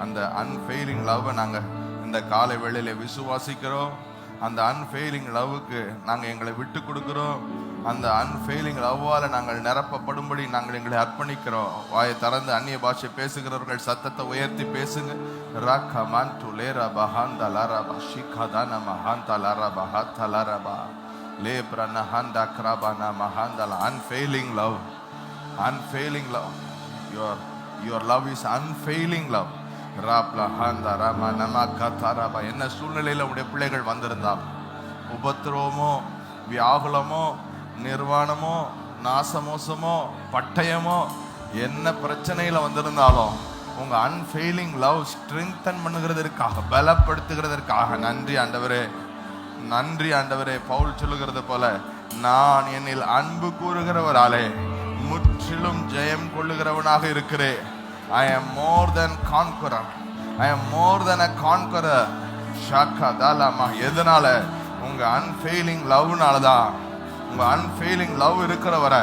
அந்த அன்ஃபெயிலிங் லவ்வை நாங்கள் இந்த காலை வேளையில விசுவாசிக்கிறோம். அந்த அன்ஃபெயிலிங் லவ்வுக்கு நாங்கள் எங்களை விட்டு கொடுக்கிறோம். அந்த அன்ஃபெயிலிங் லவ்வால் நாங்கள் நிரப்பப்படும்படி நாங்கள் எங்களை அர்ப்பணிக்கிறோம். வாயை திறந்து அந்நிய பாஷை பேசுகிறவர்கள் சத்தத்தை உயர்த்தி பேசுங்க. ராக்கா மான்டு லேரா பஹாந்தா லாராபா ஷிகாதான மஹாந்தா லாராபா ஹாத்தா லாராபா லேப்ரா ஹாந்தா கிராபானா மஹாந்தா. Unfailing love, unfailing love. Your love is unfailing love. ராப்லா ஹாந்தா ராமா நம கதாராபா. என்ன சூழ்நிலையில் உடைய பிள்ளைகள் வந்திருந்தால், உபத்திரவமோ, வியாகுலமோ, நிர்வாணமோ, நாசமோசமோ, பட்டயமோ, என்ன பிரச்சனையில் வந்திருந்தாலும் உங்க அன்ஃபெயிலிங் லவ் ஸ்ட்ரெங்தன் பண்ணுகிறதற்காக, பலப்படுத்துகிறதற்காக நன்றி ஆண்டவரே, நன்றி ஆண்டவரே. பவுல் சொல்லுகிறது போல, நான் என்னில் அன்பு கூறுகிறவராலே முற்றிலும் ஜெயம் கொள்ளுகிறவனாக இருக்கிறேன். I am more than conqueror. I am more than a conqueror. ஷாக்கா தாலாமா. எதனால? உங்க அன்ஃபெயிலிங் லவ்னால தான். உங்க அன்ஃபெயிலிங் லவ் இருக்கிற வர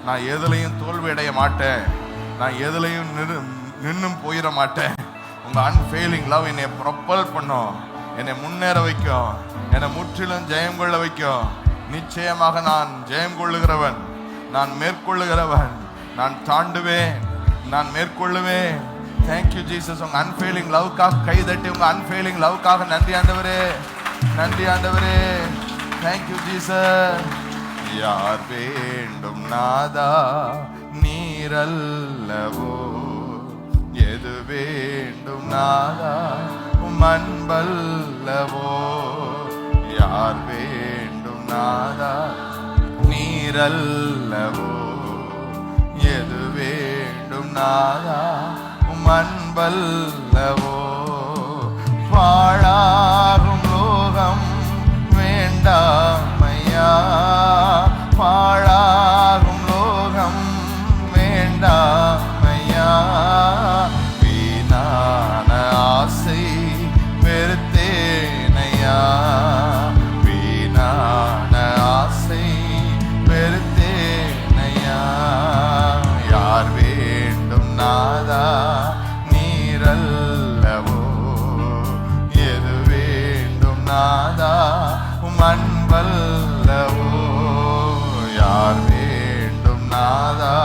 நான் எதுலையும் தோல்வி அடைய மாட்டேன், நான் எதுலையும் நின்னும் போயிட மாட்டேன். உங்க அன்ஃபெயிலிங் லவ் என்னை ப்ரொப்பல் பண்ணும், என்னை முன்னேற வைக்கும், என்னை முற்றிலும் ஜெயம் கொள்ள வைக்கும். நிச்சயமாக நான் ஜெயம் கொள்ளுகிறவன், நான் மேற்கொள்ளுகிறவன், நான் தாண்டுவேன், நான் மேற்கொள்ளுவேன். Thank you Jesus. உங்க அன்ஃபெயிலிங் லவ்க்காக கை தட்டி உங்க அன்ஃபெயிலிங் லவ்க்காக நன்றி ஆண்டவரே, நன்றி ஆண்டவரே. Thank you Jesus. யார் வேண்டும் நாதா நீரல்லவோ, எது வேண்டும் நாதா அன்பல்லவோ. யார் வேண்டும் நாதா நீரல்லவோ, எது வேண்டும் நாதா அன்பல்லவோ. பாழாகும் லோகம் வேண்டாமையா, பாழாகும் லோகம் வேண்டாமையா. வீணான ஆசை வெறுத்தேனையா, வீணான ஆசை வெறுத்தேனையா. யார் வேண்டும் நாதா நீரல்லவோ, எது வேண்டும் நாதா அன்பல்லவோ. யார் வேண்டும் நாதா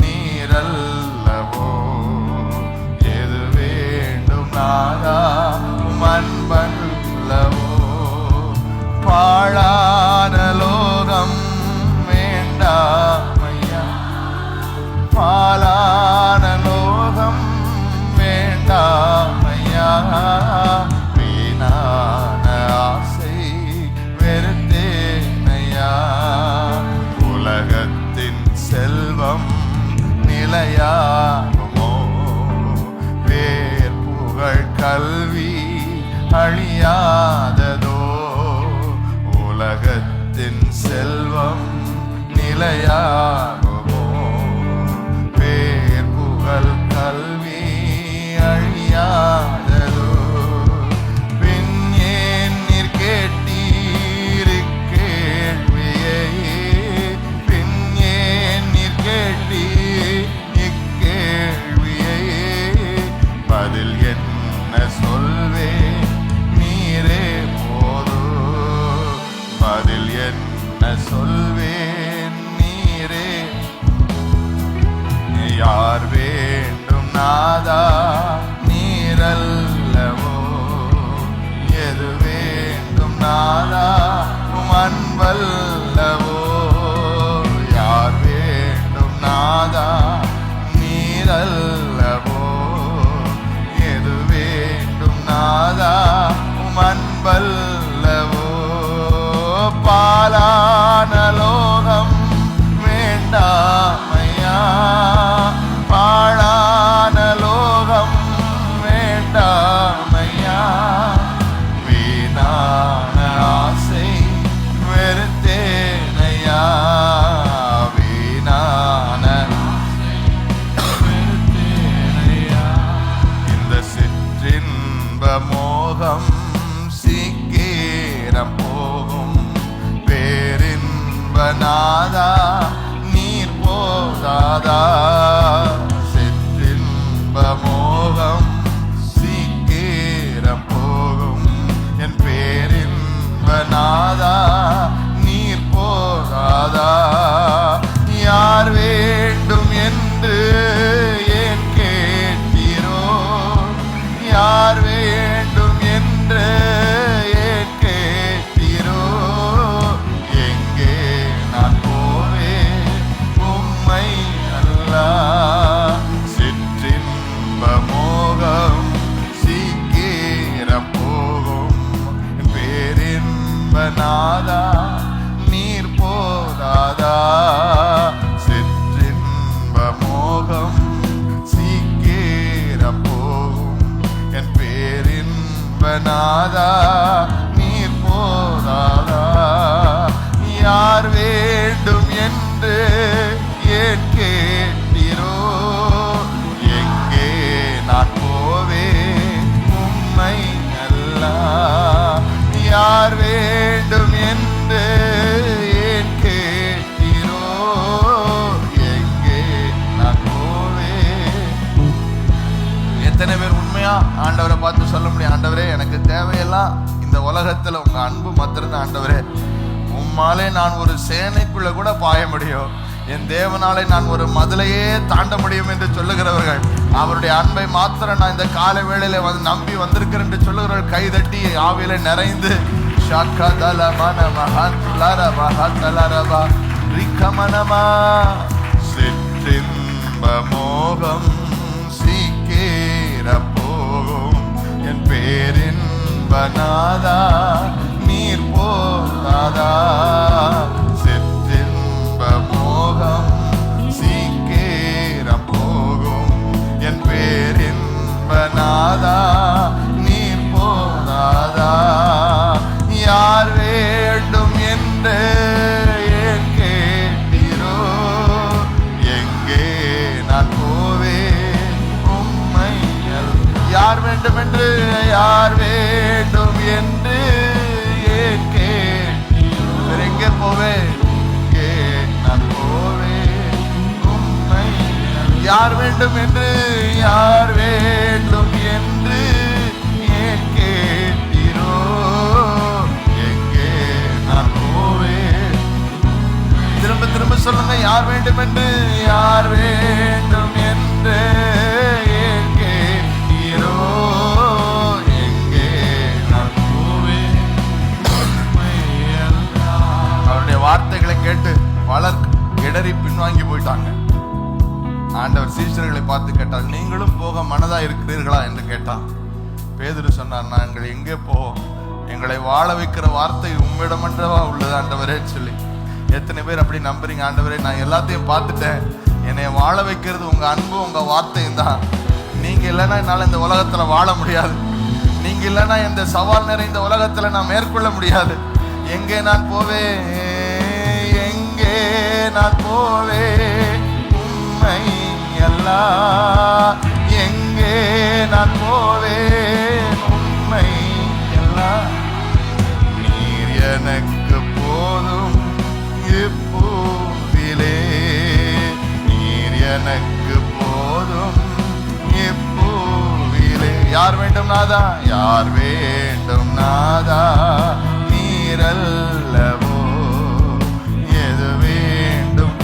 நீரல்லவோ, எது வேண்டும் நாதா அன்பல்லவோ. பாழான லோகம் வேண்டாமையா, பாழான லோகம் வேண்டாமையா. வீணான ஆசை வெறுத்தேனையா. உலகத்தின் செல்வம் நிலையாகுமோ, பேர் புகழ் கல்வி அழியாததோ. உலகத்தின் செல்வம் நிலையாகுமோ, பேர் புகழ் கல்வி அழியாததோ. பின் ஏன் நீர் கேட்டீர் இக்கேள்வியை, பின் ஏன் நீர் கேட்டீர் இக்கேள்வியை. பதில் என்ன சொல்வேன் நீரே போதும், பதில் என்ன சொல்வேன் நீரே. யார் வேண்டும் நாதா நீரல்லவோ, எது வேண்டும் நாதா அன்பல்லவோ. யார் வேண்டும் நாதா நீரல்லவோ, எது வேண்டும் நாதா அன்பல்லவோ. பாலான லோகம் வேண்டாமையா, பாழான லோகம் வேண்டாமையா. வீணான ஆசை வெறுத்தேனையா, வீணான ஆசை வெறுத்தேனையா. இந்த சிற்றின்ப மோகம் சீக்கிரம் போகும், பேர் நாதா நீர் போதாதா, சிற்றின்ப மோகம் சீக்கிர போகும், என் பேரின்ப நாதா நீர் போதாதா. யார் வேண்டும் என்று ஏன் கேட்டீரோ, எங்கே நான் போவேன் உம்மை அல்லா. யார் வேண்டும் என்று ஏன் கேட்டீரோ, எங்கே நான் போவேன். எத்தனை பேர் உண்மையா ஆண்டவரை பார்த்து சொல்ல முடியும், ஆண்டவரே எனக்கு தேவையெல்லாம் இந்த உலகத்துல உங்க அன்பு மாத்திரம் ஆண்டவரே, உம்மாலே நான் ஒரு சேனைக்குள்ள கூட பாய முடியும், என் தேவனாலே நான் ஒரு மதிலையே தாண்ட முடியும் என்று சொல்லுகிறவர்கள், அவருடைய அன்பை மாத்திரம் நான் இந்த காலை வேளையில நம்பி வந்திருக்கிறேன் என்று சொல்லுகிறவர்கள் கைதட்டி ஆவியில நிறைந்து சிற்றின்ப மோகம் சீக்கிர போகும், என் பேரின்ப நாதா நீர் போதாதா. சிற்றின்ப மோகம் சீக்கிர போகும், என் பேரின்ப நாதா நீர் போதாதா. யார் வேண்டும் என்று ஏன் கேட்டீரோ, எங்கே நான் போவேன் உம்மை. யார் வேண்டும் என்று, யார் வேண்டும் என்று ஏன் கேட்டீரோ, எங்கே போவேன், எங்கே நான் போவேன் உம்மை. யார் வேண்டும் என்று, யார் வேண்டும் என்று ஏன் கேட்டீரோ, எங்கே நான் போவேன். திரும்ப திரும்ப சொல்லுங்க, யார் வேண்டும் என்று, யார் வேண்டும் என்று ஏன் கேட்டீரோ, எங்கே நான் போவேன். அவருடைய வார்த்தைகளை கேட்டு பலர் இடறி பின்வாங்கி போயிட்டாங்க. ஆண்டவர் சீஷர்களை பார்த்து கேட்டார், நீங்களும் போக மனதா இருக்கிறீர்களா என்று கேட்டார். பேதுரு சொன்னார், நாங்கள் எங்கே போவோம், எங்களை வாழ வைக்கிற வார்த்தை உம்மிடம் என்றவா உள்ளது ஆண்டவரே சொல்லி. எத்தனை பேர் அப்படி நம்புறீங்க, ஆண்டவரே நான் எல்லாத்தையும் பார்த்துட்டேன், என்னை வாழ வைக்கிறது உங்க அன்பு உங்க வார்த்தையும் தான், நீங்க இல்லைன்னா என்னால் இந்த உலகத்துல வாழ முடியாது, நீங்க இல்லைன்னா இந்த சவால் நிறைந்த உலகத்துல நான் மேற்கொள்ள முடியாது. எங்கே நான் போவேன், எங்கே நான் போவேன் உம்மை அல்லா, எங்கே நான் போவேன் உம்மை அல்லா. நீர் எனக்கு போதும் இப்பூவிலே, நீர் எனக்கு போதும் இப்பூவிலே. யார் வேண்டும் நாதா, யார் வேண்டும் நாதா நீரல்லவோ, எது வேண்டும்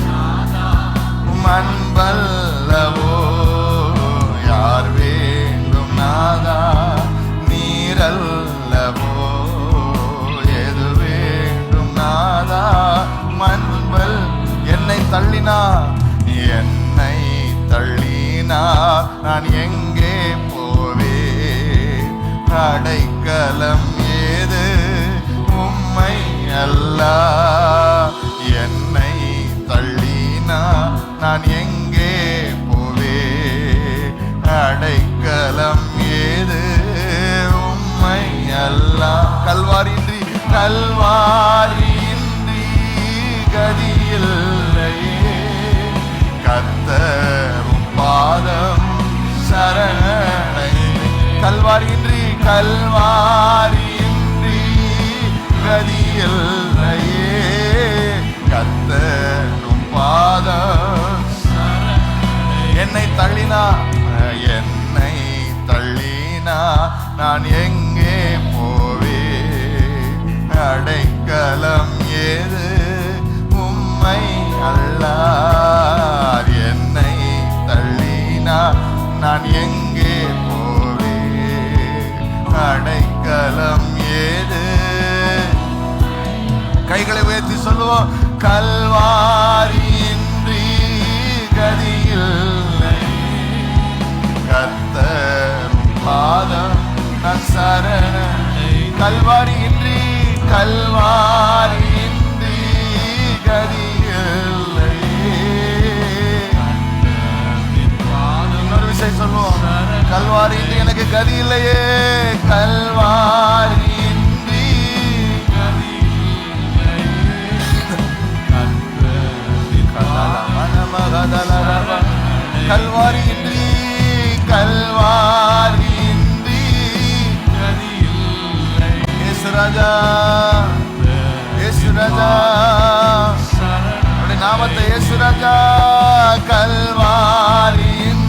அன்பல்லவோ. யார் வேண்டும் நாதா நீரல்லவோ, எது வேண்டும் நாதா மண்பல். என்னை தள்ளினா, என்னை தள்ளினா நான் எங்கே போவேன், அடைக்கலம் ஏது உம்மை அல்லா. என்னை தள்ளினா நான் எங்கே போவேன், அடைக்கலம் ஏது உம்மை அல்லா. கல்வாரின்றி, கல்வாரின்றி கதியில்லையே, கர்த்தரும் பாதம் சரணை. கல்வாரின்றி, கல்வாரின்றி கதியில்லையே, கர்த்தரும் பாதம் சரணை. என்னை தள்ளினா, என்னை தள்ளினா நான் எங்கே போவேன், அடைக்கலம் ஏது உம்மை அல்லார். என்னை தள்ளினா நான் எங்கே போவேன், அடைக்கலம் ஏது. கைகளை உயர்த்தி சொல்லுவோம், கல்வாரியின்றி கதியில்லை, கர்த்தரும் பாதம் நான் சரணை. கல்வாரியின்றி, கல்வாரி எனக்கு கதி இல்லையே, கல்வாரியின்றி கல்வாரியின்றி கல்வாரியின்றி இயேசு ராஜா, இயேசு ராஜா, உடைய நாமத்தை இயேசு ராஜா, கல்வாரியின்றி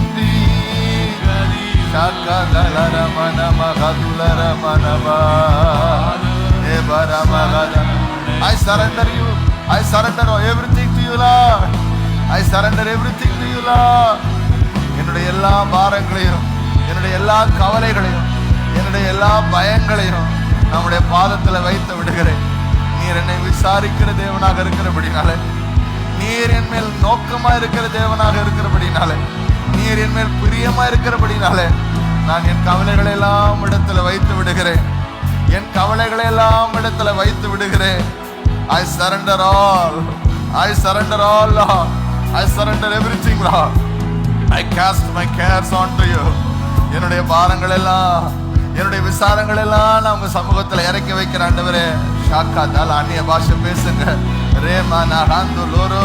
I surrender you. I surrender everything to you, Lord. I surrender everything to you, Lord. என்னுடைய எல்லா பாரங்களையும், என்னுடைய எல்லா கவலைகளையும், என்னுடைய எல்லா பயங்களையும் நம்முடைய பாதத்தில் வைத்து விடுகிறேன். நீர் என்னை விசாரிக்கிற தேவனாக இருக்கிறபடினாலே, நீர் என் மேல் நோக்கமா இருக்கிற தேவனாக இருக்கிறபடினாலே, நீர் என் மேல் பிரியமா இருக்கிறபடினாலே, நான் என் கவலைகளை எல்லாம் இடத்துல வைத்து விடுகிறேன். என் கவலைகளை எல்லாம் இடத்துல வைத்து விடுகிறேன். I surrender all. I surrender all, Lord. I surrender everything, Lord. I cast my cares onto you. என்னுடைய பாரங்கள் எல்லாம், என்னுடைய விசாரங்கள் எல்லாம் நான் உங்க சமூகத்துல இறக்கி வைக்கிற ஆண்டவரே. ஷாக்கா தால அந்நிய பாஷை பேசுங்க. ரேமா நஹாந்து லோரோ